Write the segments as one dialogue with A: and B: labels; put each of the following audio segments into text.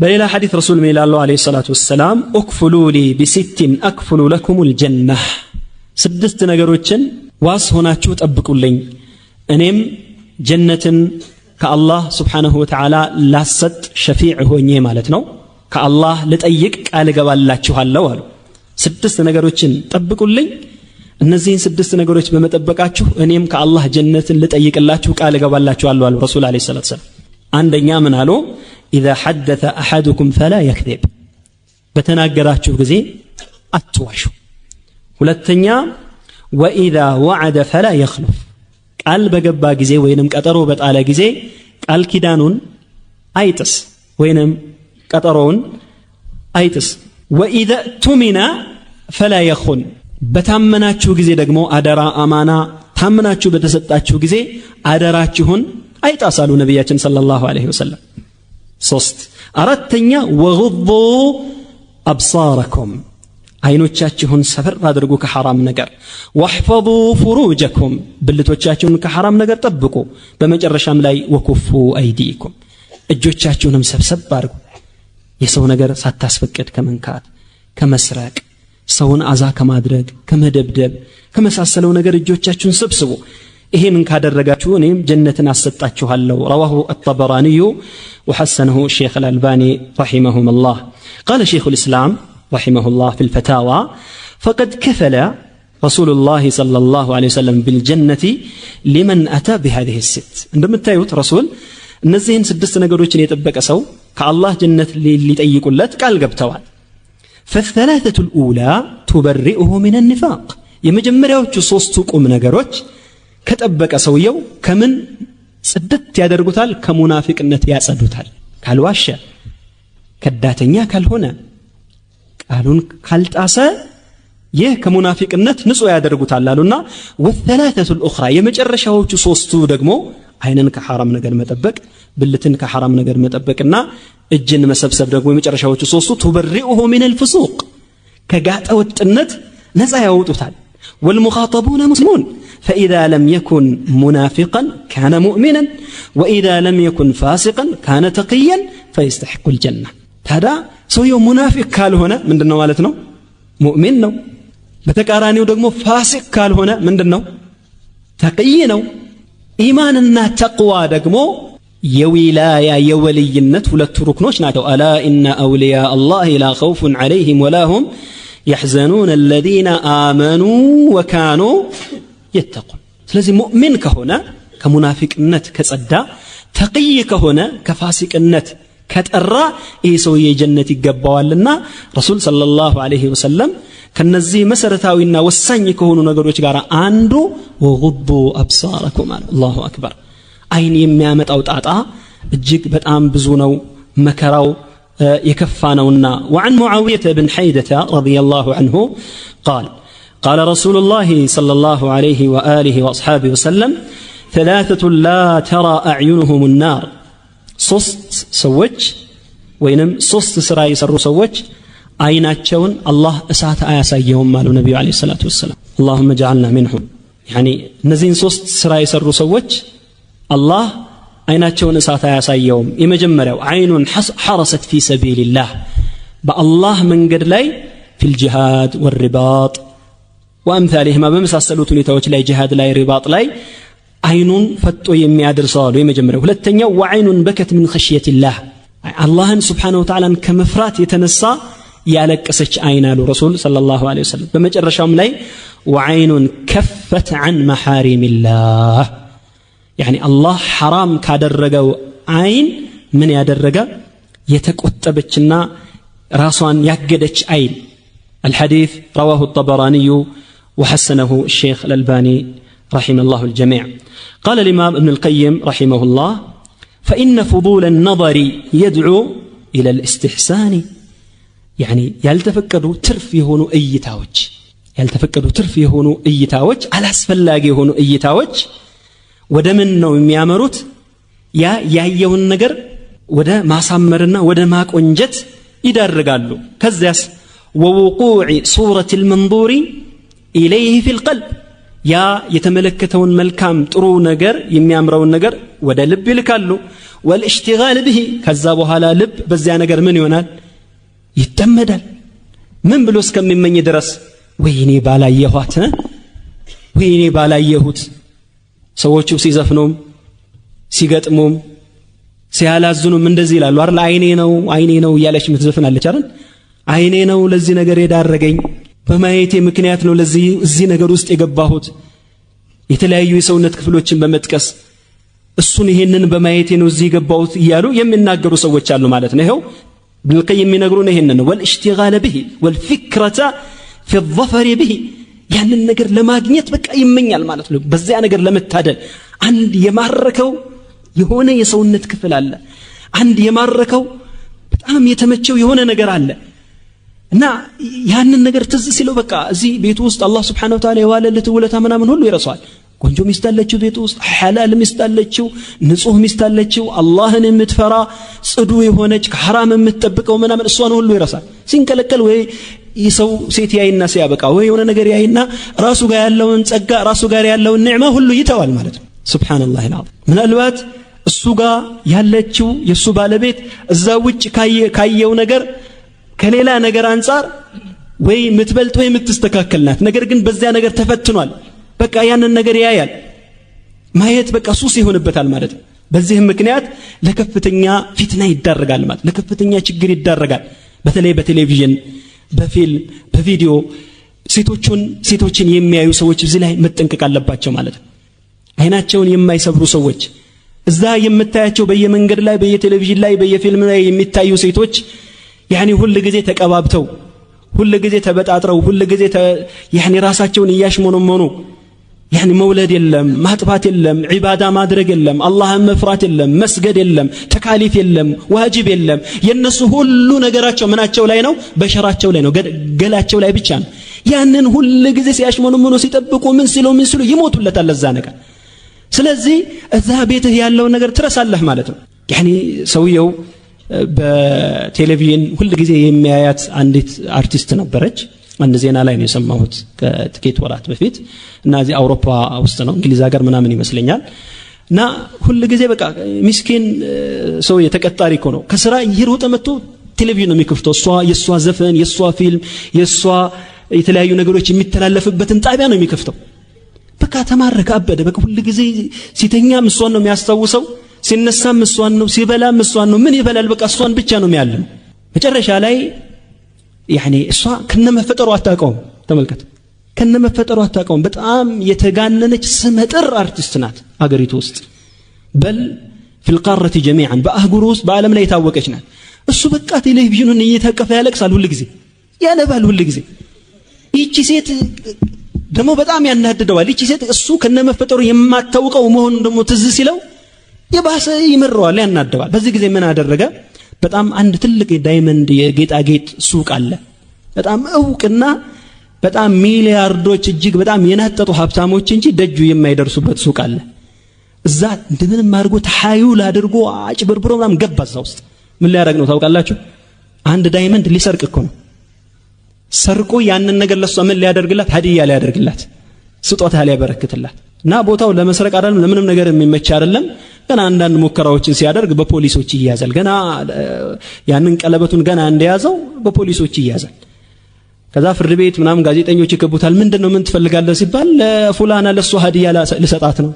A: በሌላ ሐዲስ ረሱል ሚላላሁ ዐለይሂ ሰላቱ ወሰላም እክፍሉ ሊ ቢሲትን አክፍሉ ለኩሙል ጀነህ፣ 6 ነገሮችን ዋስ ሆናችሁ ጠብቁልኝ እኔም ጀነትን ከአላህ ስብሓንሁ ወተዓላ ላሰጥ ሸፊዕ ሆኜ ማለት ነው ከአላህ ልጠይቅ ቃል እገባላችኋለሁ አሉ። 6 ነገሮችን ጠብቁልኝ፣ እነዚህን 6 ነገሮች በመጠበቃችሁ እኔም ከአላህ ጀነትን ልጠይቅላችሁ ቃል እገባላችኋለሁ አሉ ረሱል ዐለይሂ ሰላቱ ወሰላም። አንደኛ ምን አሉ? ኢዛ ሐደተ አሐዱኩም ፈላ የክዚብ፣ በተናገራችሁ ጊዜ አትዋሹ። ሁለተኛ ወኢዛ ወዐደ ፈላ የኽሉፍ፣ ቃል በገባ ጊዜ ወይንም ቀጠሮ በጣለ ጊዜ ቃል ኪዳኑን አይጥስ ወይንም ቀጠሮውን አይጥስ። ወኢዛ ቱሚና ፈላ የኹን፣ በታመናችሁ ጊዜ ደግሞ አደራ አማና ታመናችሁ በተሰጣችሁ ጊዜ አደራችሁን አይጣሳሉ ነቢያችን ሰለላሁ ዐለይሂ ወሰለም። 3 አራተኛ ወጉዱ አብሳረኩም፣ አይኖቻችሁን ሰፈር አድርጉ ከሐራም ነገር። ወሕፈዙ ፍሩጀኩም፣ ብልቶቻችሁን ከሐራም ነገር ጠብቁ። በመጨረሻም ላይ ወኩፉ አይዲኩም፣ እጆቻችሁንም ሰብሰብ አድርጉ። የሰው ነገር ሳታስፈቅድ ከመንካት፣ ከመስረቅ፣ ሰውን አዛ ከማድረግ፣ ከመደብደብ ከመሳሰለው ነገር እጆቻችሁን ሰብስቡ። ይሄንን ካደረጋችሁ እኔም ጀነትን አሰጣችኋለሁ። ረዋሁ አጠበራንዩ ወሐሰነሁ ሼኽ አልአልባኒ ረሒመሁሙላህ። ቃለ ሼኹል ኢስላም ረሒመሁላህ ፊል ፈታዋ ፈቀድ ከፈለ ረሱሉላህ ሰለላሁ ዐለይሂ ወሰለም ቢልጀነቲ ሊመን አታ ቢሃዚሂ ሲት። እንደምታዩት ረሱል እነዚህን 6 ነገሮችን የጠበቀ ሰው ከአላህ ጀነት ሊጠይቁለት ቃል ገብተዋል። ፈሰላሰቱ ልኡላ ቱበሪኡሁ ሚነ ኒፋቅ፣ የመጀመሪያዎቹ 3ቱ ቁም ነገሮች ከጠበቀ ሰውየው ከምን ጽድት ያደርጉታል? ከሙናፊቅነት ያጸዱታል። ካልዋሸ፣ ከዳተኛ ካልሆነ፣ ቃሉን ካልጣሰ ይህ ከሙናፊቅነት ንጹህ ያደርጉታል አሉና ወሰላሰቱ ልኡኽራ፣ የመጨረሻዎቹ 3ቱ ደግሞ አይንን ከሐራም ነገር መጠበቅ፣ ብልትን ከሐራም ነገር መጠበቅና እጅን መሰብሰብ ደግሞ የመጨረሻዎቹ 3ቱ ቱበሪኡሁ ሚነል ፍሱቅ፣ ከጋጠ ወጥነት ነፃ ያወጡታል። ወልሙኻጠቡነ ሙስሊሙን فإذا لم يكن منافقا كان مؤمنا وإذا لم يكن فاسقا كان تقيا فيستحق الجنة. هذا سويو منافق قال هنا من دنو مالتنا مؤمن نو، بتكارانيو دغمو فاسق قال هنا من دنو تقي نو. إيماننا تقوى دغمو يولايا يولينت ሁለት ሩክኖች ናቸው። ألا إن أولياء الله لا خوف عليهم ولا هم يحزنون الذين آمنوا وكانوا يتقون. ስለዚህ ሙእሚን ከሆነ ከሙናፊቅነት ከጸዳ፣ ተቅይ ከሆነ ከፋሲቅነት ከጠራ ይህ ሰውዬ ጀነት ይገባዋልና ረሱል ሰለላሁ ዐለይሂ ወሰለም ከነዚህ መሰረታዊና ወሳኝ ከሆኑ ነገሮች ጋር አንዱ ወጉዱ አብሳረኩም አለ። አላሁ አክበር። አይን የሚያመጣው ጣጣ እጅግ በጣም ብዙ ነው፣ መከራው የከፋ ነውና። وعن معاوية بن حيدة رضي الله عنه قال رسول الله صلى الله عليه وآله وأصحابه وسلم 3 لا ترى أعينهم النار، 3 ሰዎች ወይንም 3 ስራ የሰሩ ሰዎች አይናቸውን አላህ እሳት አያሳየውም አሉ ነብዩ አለይሂ ሰላቱ ወሰለም። اللهم اجعلنا منهم። يعني እነዚህን 3 ስራ የሰሩ ሰዎች አላህ አይናቸውን እሳት አያሳየውም። የመጀመሪያው አይኑን ሐረሰት ፊ ሰቢልላህ፣ በአላህ መንገድ ላይ ፊል ጂሃድ ወሪባጥ ወአምሳሊሂማ፣ በመሳሰሉት ሁኔታዎች ላይ ጂሃድ ላይ ሪባጥ ላይ አይኑን ፈጦ የሚያደርሰው አሉ የመጀመሪያው። ሁለተኛው ወዐይኑን በከት ምን ኸሽየቲላህ፣ አላህን ሱብሓነሁ ወተዓላን ከመፍራት የተነሳ ያለቀሰች አይን አሉ ረሱል ሰለላሁ ዐለይሂ ወሰለም። በመጨረሻውም ላይ ወዐይኑን ከፈት ዐን መሐሪሚላህ፣ ያኒ አላህ ሐራም ካደረገው አይን ምን ያደረገ የተቆጠበችና ራሷን ያገደች አይን። الحديث رواه الطبراني وحسنه الشيخ الألباني رحمه الله الجميع. قال الإمام ابن القيم رحمه الله فإن فضول النظر يدعو إلى الاستحسان، يعني يلتفكروا ترف يهونوا أيتاوج، يلتفكروا ترف يهونوا أيتاوج على أسفلاق يهونوا أيتاوج ودمن نو ميامروت يا يهون نجر ودا ما سامرنا ودا ما كونجت يدرجالو كذاس ووقوع صورة المنظور إليه في القلب، يا يتملكتون ملكام ጥሩ ነገር የሚያምረውን ነገር ወደ ልብ ይልካሉ። والاشتغال به كذا በኋላ ልብ በዚያ ነገር ምን ይሆናል ይጠመዳል ምን ብሎ እስከሚመኝ ድረስ ወይኔ ባላየኋት ወይኔ ባላየሁት ሰዎቹ ሲዘፍኑም ሲገጥሙም ሲያላዝኑም እንደዚህ ይላሉ አይደል አይኔ ነው እያለች ምትዘፍናለች አይደል አይኔ ነው ለዚህ ነገር የዳረገኝ በማየቴ ምክንያት ነው ለዚህ እዚህ ነገር ውስጥ የገባሁት የተለያዩ የሰውነት ክፍሎችን በመጥቀስ እሱን ይሄንን በማየቴ ነው እዚህ የገባሁት እያሉ የሚናገሩ ሰዎች አሉ ማለት ነው ይሄው ابن القيم የሚነግሩን ይሄንን ነው والاشتغال به والفكرة في الظفر به ያንን ነገር ለማግኘት በቃ ይመኛል ማለት ነው በዚያ ነገር ለመታደል አንድ የማረከው የሆነ የሰውነት ክፍል አለ አንድ የማረከው በጣም የተመቸው የሆነ ነገር አለ እና ያንን ነገር ትዝ ሲለው በቃ እዚህ ቤቱ ውስጥ አላህ Subhanahu Wa Ta'ala የዋለለት ውለታ ምናምን ሁሉ ይረሳዋል ቆንጆ ሚስት አለችው ቤቱ ውስጥ ሐላል ሚስት አለችው ንጹህ ሚስት አለችው አላህን የምትፈራ ጽዱ የሆነች ከሐራም የምትጠብቀው ምናምን እሷን ሁሉ ይረሳል ሲንከለከል ወይ ይሰው ሴት ያይና ሲያበቃ ወይ የሆነ ነገር ያይና ራሱ ጋር ያለውን ጸጋ ራሱ ጋር ያለውን ኒዕማ ሁሉ ይተዋል ማለት ነው ሱብሃንአላህ አልዓዚም ምናልባት እሱ ጋር ያለችው የሱ ባለቤት እዛ ውጭ ካየው ነገር ከሌላ ነገር አንፃር ወይ ምትበልጥ ወይ ምትስተካከልናት ነገር ግን በዚያ ነገር ተፈትኗል በቃ ያንን ነገር ያያል ማየት በቃ ሱስ ይሆንበታል ማለት ነው በዚህም ምክንያት ለከፍተኛ ፊትና ይዳረጋል ማለት ለከፍተኛ ችግር ይዳረጋል በተለይ በቴሌቪዥን በፊልም በቪዲዮ ሴቶችን የሚያዩ ሰዎች እዚህ ላይ መጠንቀቅ አለባቸው ማለት ነው አይናቸውን የማይሰብሩ ሰዎች እዛ የምታያቸው በየመንገድ ላይ በየቴሌቪዥን ላይ በየፊልም ላይ የሚታዩ ሴቶች ያኒ ሁሉ ጊዜ ተቀባብተው ሁሉ ጊዜ ተበጣጥረው ሁሉ ጊዜ ያኒ ራሳቸውን እያሽሞነሞኑ ያኒ መውለድ የለም ማጥባት የለም ዒባዳ ማድረግ የለም አላህን መፍራት የለም መስገድ የለም ተካሊፍ የለም ዋጅብ የለም የነሱ ሁሉ ነገራቸው ምናቸው ላይ ነው በሸራቸው ላይ ነው ገላቸው ላይ ብቻ ነው ያንን ሁሉ ጊዜ ሲያሽሞነሞኑ ሲጠብቁ ምን ሲሉ ይሞቱለታል ለዛ ነገር ስለዚህ እዛ ቤትህ ያለው ነገር ትረሳለህ ማለት ነው ያኒ ሰውየው በቴሌቪዥን ሁሉ ጊዜ የሚያያት አንዲት አርቲስት ነበረች አንድ ዜና ላይ ነው የሰማሁት ከጥቂት ወራት በፊት እና እዚህ አውሮፓ ውስጥ ነው እንግሊዝ ሀገር ምናምን ይመስለኛል እና ሁሉ ጊዜ በቃ ምስኪን ሰው የተቀጣሪ ነው ከስራ ይሮጥ መጥቶ ቴሌቪዥን ነው የሚከፍተው የሷ ዘፈን የሷ ፊልም የሷ የተለያዩ ነገሮች የሚተላለፍበትን ጣቢያ ነው የሚከፍተው በቃ ተማረከ አበደ በቃ ሁሉ ጊዜ ሲተኛም እሷን ነው የሚያስታውሰው ሲነሳም እሷን ነው ሲበላም እሷን ነው ምን ይበላል በቃ እሷን ብቻ ነው የሚያልም መጨረሻ ላይ ያኒ እሷ ከነመፈጠሩ አታውቀውም ተመልከት ከነመፈጠሩ አታውቀውም በጣም የተጋነነች ስመጥር አርቲስት ናት አገሪቱ ውስጥ በል في القاره جميعا በአህጉሩ ውስጥ በአለም ላይ የታወቀች ናት እሱ በቃ ቴሌቪዥኑን እየተቀፈ ያለቅሳል ሁሉ ጊዜ ያነባል ሁሉ ጊዜ ይቺ ሴት ደሞ በጣም ያናድደዋል ይቺ ሴት እሱ ከነመፈጠሩ የማታውቀው መሆኑን ደሞ ትዝ ሲለው የባሰ ይመረዋል ያናደዋል በዚህ ጊዜ ምን አደረገ በጣም አንድ ትልቅ ዳይመንድ የጌጣጌጥ ሱቅ አለ በጣም እውቅና በጣም ሚሊያርዶች እጅግ በጣም የናጠጡ ሀብታሞች እንጂ ደጁ የማይደርሱበት ሱቅ አለ እዛ እንደምንም አድርጎ ተሐዩል አድርጎ አጭበርብሮ ምናምን ገባ እዛ ውስጥ ምን ሊያደርግ ነው ታውቃላችሁ አንድ ዳይመንድ ሊሰርቅ እኮ ነው ሰርቆ ያንን ነገር ለሷ ምን ሊያደርግላት ሀዲያ ሊያደርግላት ስጦታ ሊያበረክትላት እና ቦታው ለመስረቅ አይደለም ለምንም ነገር የሚመች አይደለም ገና አንዳንድ ሙከራዎችን ሲያደርግ በፖሊሶች ይያዛል ገና ያንን ቀለበቱን ገና እንደያዘው በፖሊሶች ይያዛል ከዛ ፍርድ ቤት ምናምን ጋዜጠኞች ይከቡታል ምንድነው ምን ትፈልጋለህ ሲባል ለፉላና ለሷ ሀዲያ ልሰጣት ነው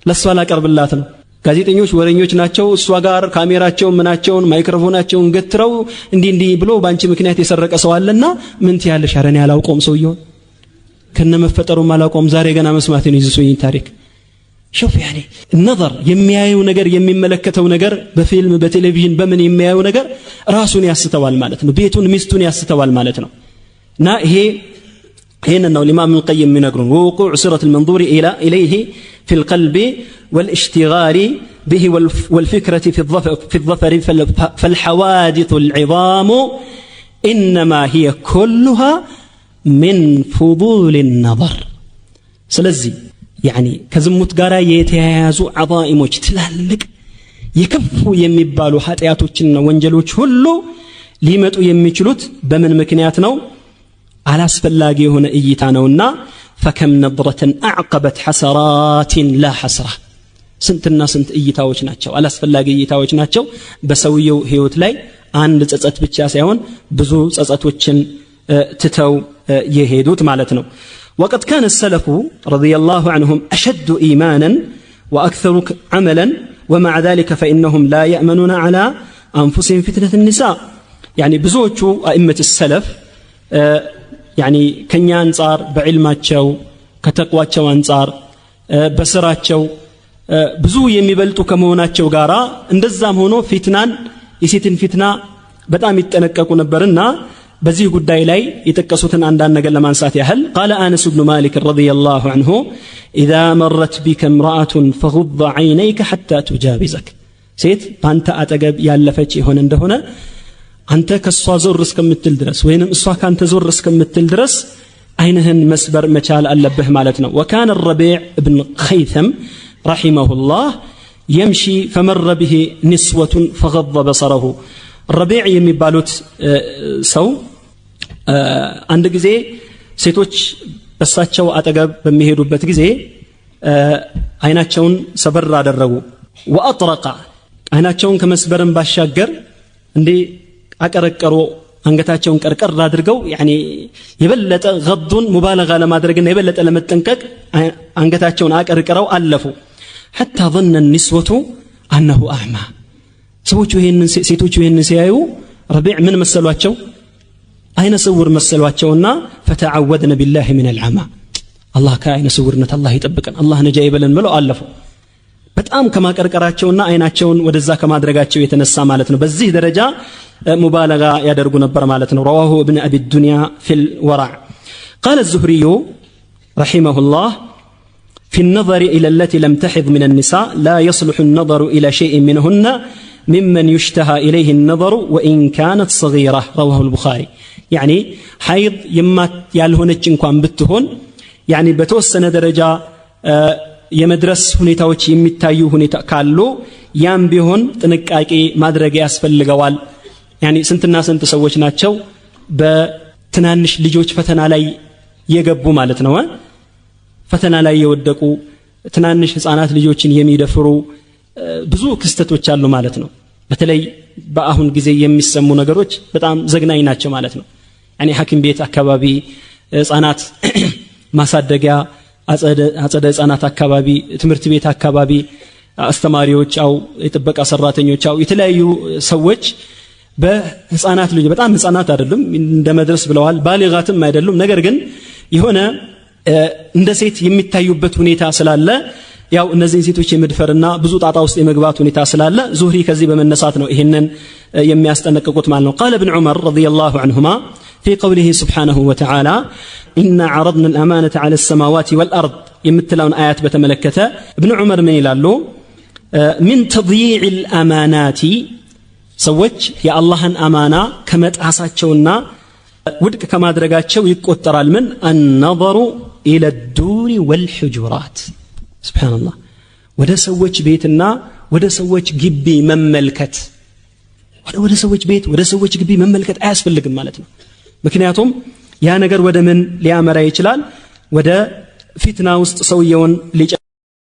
A: ለሷ ላቀርብላት ነው ጋዜጠኞች ወረኞች ናቸው እሷ ጋር ካሜራቸውን ምናቸውን ማይክሮፎናቸውን ገትረው እንዲ ብሎ ባንቺ ምክንያት የሰረቀ ሰው አለና ምን ትያለሽ አረኔ ያላውቀውም ሰውየው ከነመፈጠሩ ማላውቀውም ዛሬ ገና መስማት ነው ይዝሶኝ ታሪክ شوف يعني النظر የሚያየው ነገር የሚመለከተው ነገር በፊልም በቴሌቪዥን በምን የሚያየው ነገር ራሱን ያስተዋል ማለት ነው ቤቱን ሚስቱን ያስተዋል ማለት ነው እና هنا انه الامام ابن القيم ينقرون ووقوع صورة المنظور اليه في القلب والاشتغال به والفكرة في الظفر فالحوادث العظام انما هي كلها من فضول النظر ስለዚህ يعني ከዝሙት ጋራ የተያያዙ አዛኢሞች ትላልቅ የከፉ የሚባሉ ኃጢያቶችና ወንጀሎች ሁሉ ሊመጡ የሚችሉት በምን ምክንያት ነው አላስፈላጊ የሆነ እይታ ነውና فكم نظرة اعقبت حسرات لا حسرة ስንትና ስንት እይታዎች ናቸው አላስፈላጊ እይታዎች ናቸው በሰውየው ህይወት ላይ አንድ ጸጸት ብቻ ሳይሆን ብዙ ጸጸቶችን ትተው የሄዱት ማለት ነው وقد كان السلف رضي الله عنهم أشد إيمانا وأكثر عملا ومع ذلك فإنهم لا يأمنون على أنفسهم فتنة النساء يعني بزوجو أئمة السلف يعني كنيا أنصار بعلماتشو كتقواتشو أنصار بسراتشو ብዙ የሚበልጡ ከመሆናቸው ጋራ እንደዛም ሆኖ ፊትናን የሴትን ፊትና በጣም ይተነቀቁ ነበርና በዚህ ጉዳይ ላይ የተቀሱትን አንዳንድ ነገር ለማንሳት ያህል قال انس بن مالك رضي الله عنه اذا مرت بك امراه فغض عينيك حتى تجاوزك ሴት ባንተ አጠገብ ያለፈች ይሆን እንደሆነ አንተ ከሷ ዞር እስከምትል ድረስ ወይንም እሷ ካንተ ዞር እስከምትል ድረስ አይንህን መስበር መቻል አለብህ ማለት ነው وكان الربيع بن خيثم رحمه الله يمشي فمر به نسوة فغض بصره الربيع የሚባሉት ሰው አንድ ጊዜ ሴቶች በሳቸው አጠገብ በሚሄዱበት ጊዜ አይናቸውን ሰበር አደረጉ ወአጥረቃ አይናቸውን ከመስበርም ባሻገር እንዴ አቀረቀሩ አንገታቸውን ቀርቀር አድርገው يعني የበለጠ غضን ሙባለጋ ለማድረግና የበለጠ ለመጠንቀቅ አንገታቸውን አቀርቅረው አለፉ حتى ظن النسوة أنه أعمى ሴቶቹ ይሄንን ሲያዩ ረቢዕ ምን መሰሏቸው አይነ ስውር መሰሏቸውና فتعوذن بالله من العمى الله ከአይነ ስውርነት አላህ ይጠብቀን አላህ ነጃ ይበለን ብለው አለፉ በጣም ከማቀርቀራቸውና አይናቸውን ወደዛ ከማድረጋቸው የተነሳ ማለት ነው በዚህ ደረጃ ሙባለጋ ያደርጉ ነበር ማለት ነው رواه ابن ابي الدنيا في الورع قال الزهري رحمه الله في النظر إلى التي لم تحض من النساء لا يصلح النظر إلى شيء منهن ممن يشتهى إليه النظر وإن كانت صغيرة رواه البخاري يعني حيض يما يالهونج እንኳን ብትሆን يعني በተወሰነ ደረጃ የመድረስ ሁኔታዎች የሚታዩ ሁኔታ ካሉ ያም ቢሆን ጥንቃቄ ማድረግ ያስፈልገዋል يعني ስንትና ስንት ሰዎች ናቸው በትናንሽ ልጆች ፈተና ላይ የገቡ ማለት ነው ፈተና ላይ የወደቁ ትናንሽ ህፃናት ልጆችን የሚደፍሩ ብዙ ክስተቶች አሉ ማለት ነው በተለይ በአሁን ጊዜ የሚሰሙ ነገሮች በጣም ዘግናኝ ናቸው ማለት ነው يعني ሐኪም ቤት አካባቢ ህፃናት ማሳደጊያ አጸደ ህፃናት አካባቢ ትምህርት ቤት አካባቢ አስተማሪዎች አው የጥበቃ ሰራተኞች አው የተለያዩ ሰዎች በህፃናት ልጅ በጣም ህፃናት አይደሉም እንደመድረስ ብለዋል ባሊጋትም አይደሉም ነገር ግን የሆነ እንደ ሴት የሚታዩበት ሁኔታ ስላለ ያው እነዚህ ሴቶች የመድፈርና ብዙ ጣጣ ውስጥ የመግባት ሁኔታ ስላለ ዙህሪ ከዚህ በመነሳት ነው ይሄንን የሚያስጠነቅቁት ማለት ነው قال ابن عمر رضي الله عنهما في قوله سبحانه وتعالى إنا عرضنا الأمانة على السماوات والأرض يمثلون آيات بتملكته ابن عمر من يلالو من تضييع الأمانات سوج يا الله أمانة كما تحساتشونا ودك كما درجاتشو يقطرال من النظر إلى الدور والحجرات سبحان الله ودا سوج بيتنا ودا سوج جبي مملكت ودا سوج بيت ودا سوج جبي مملكت አያስፈልግም ማለት ነው ምክንያቱም ያ ነገር ወደ ምን ሊያመራ ይችላል ወደ ፊትና ውስጥ ሰውየውን